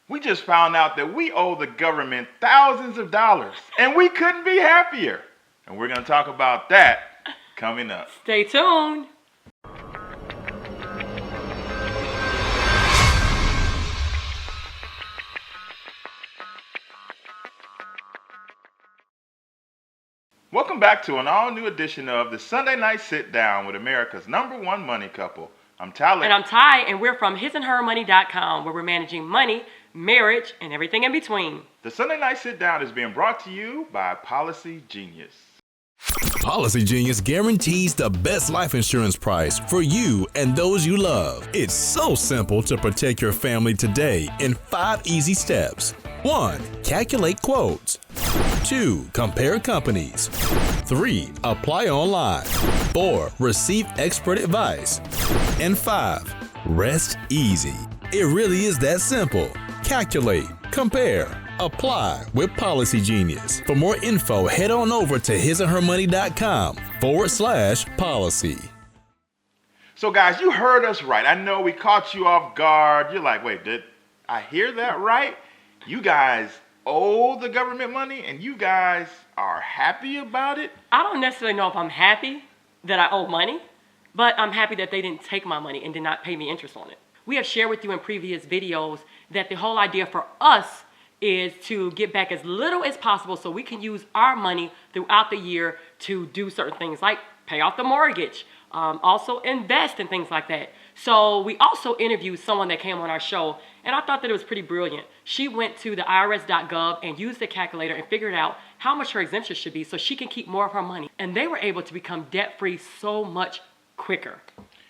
We just found out that we owe the government thousands of dollars, and we couldn't be happier. And we're going to talk about that coming up. Stay tuned. Welcome back to an all-new edition of the Sunday Night Sit Down with America's #1 money couple. I'm Talaat. And I'm Tai, and we're from hisandhermoney.com, where we're managing money, marriage, and everything in between. The Sunday Night Sit Down is being brought to you by Policy Genius. Policy Genius guarantees the best life insurance price for you and those you love. It's so simple to protect your family today in 5 easy steps. 1. Calculate quotes. 2. Compare companies. 3. Apply online. 4. Receive expert advice. And 5. Rest easy. It really is that simple. Calculate, compare, apply with Policy Genius. For more info, head on over to hisandhermoney.com/policy. So guys, you heard us right. I know we caught you off guard. You're like, wait, did I hear that right? You guys owe the government money and you guys are happy about it? I don't necessarily know if I'm happy that I owe money, but I'm happy that they didn't take my money and did not pay me interest on it. We have shared with you in previous videos that the whole idea for us is to get back as little as possible so we can use our money throughout the year to do certain things like pay off the mortgage, also invest and things like that. So we also interviewed someone that came on our show, and I thought that it was pretty brilliant. She went to the IRS.gov and used the calculator and figured out how much her exemption should be so she can keep more of her money. And they were able to become debt-free so much quicker.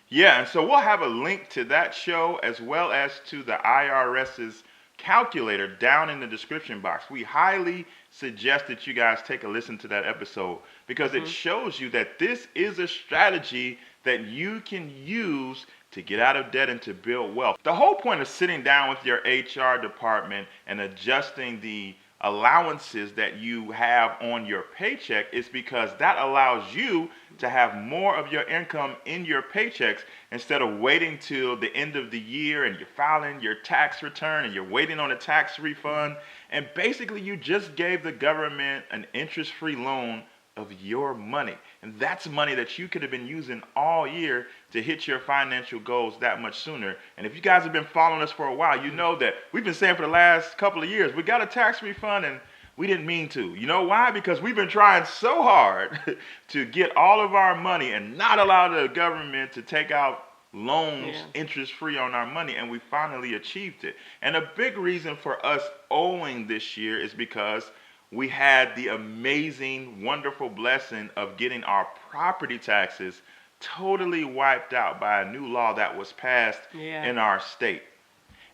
Yeah, and so we'll have a link to that show as well as to the IRS's calculator down in the description box. We highly suggest that you guys take a listen to that episode because it shows you that this is a strategy that you can use to get out of debt and to build wealth. The whole point of sitting down with your HR department and adjusting the allowances that you have on your paycheck is because that allows you to have more of your income in your paychecks instead of waiting till the end of the year and you're filing your tax return and you're waiting on a tax refund. And basically you just gave the government an interest-free loan of your money. And that's money that you could have been using all year to hit your financial goals that much sooner. And if you guys have been following us for a while, you know that we've been saying for the last couple of years, we got a tax refund and we didn't mean to. You know why? Because we've been trying so hard to get all of our money and not allow the government to take out loans interest-free on our money, and we finally achieved it. And a big reason for us owing this year is because we had the amazing, wonderful blessing of getting our property taxes totally wiped out by a new law that was passed in our state.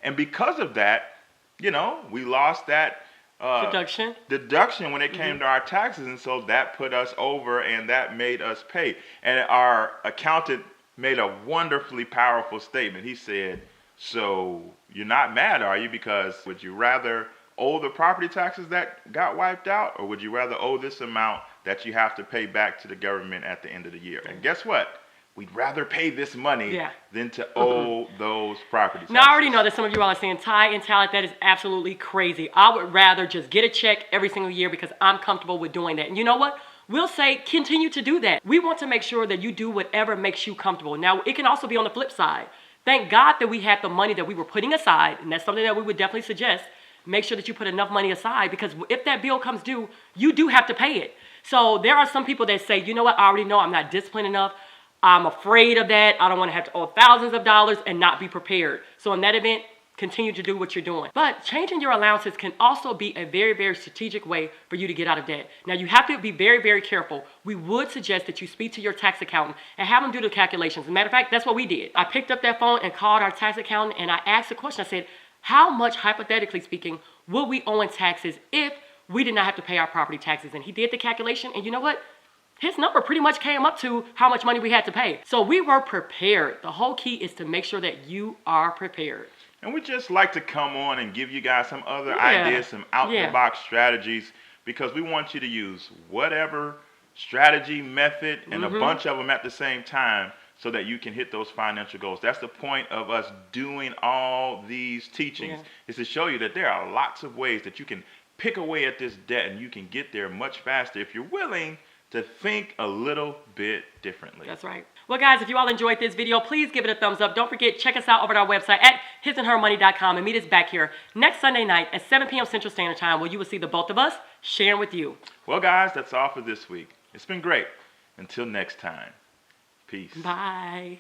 And because of that, you know, we lost that deduction when it came to our taxes. And so that put us over and that made us pay. And our accountant made a wonderfully powerful statement. He said, so you're not mad, are you? Because would you rather owe the property taxes that got wiped out, or would you rather owe this amount that you have to pay back to the government at the end of the year? And guess what? We'd rather pay this money than to owe those property taxes. Now, I already know that some of you all are saying, Tai and Talaat, that is absolutely crazy. I would rather just get a check every single year because I'm comfortable with doing that. And you know what? We'll say continue to do that. We want to make sure that you do whatever makes you comfortable. Now, it can also be on the flip side. Thank God that we had the money that we were putting aside, and that's something that we would definitely suggest. Make sure that you put enough money aside because if that bill comes due, you do have to pay it. So there are some people that say, you know what, I already know I'm not disciplined enough. I'm afraid of that. I don't want to have to owe thousands of dollars and not be prepared. So in that event, continue to do what you're doing. But changing your allowances can also be a very, very strategic way for you to get out of debt. Now, you have to be very, very careful. We would suggest that you speak to your tax accountant and have them do the calculations. As a matter of fact, that's what we did. I picked up that phone and called our tax accountant and I asked the question. I said, how much, hypothetically speaking, will we owe in taxes if we did not have to pay our property taxes? And he did the calculation, and you know what? His number pretty much came up to how much money we had to pay. So we were prepared. The whole key is to make sure that you are prepared. And we just like to come on and give you guys some other ideas, some out-the-box strategies, because we want you to use whatever strategy, method, and a bunch of them at the same time so that you can hit those financial goals. That's the point of us doing all these teachings, is to show you that there are lots of ways that you can pick away at this debt and you can get there much faster if you're willing to think a little bit differently. That's right. Well, guys, if you all enjoyed this video, please give it a thumbs up. Don't forget, check us out over at our website at hisandhermoney.com and meet us back here next Sunday night at 7 p.m. Central Standard Time, where you will see the both of us sharing with you. Well, guys, that's all for this week. It's been great. Until next time, peace. Bye.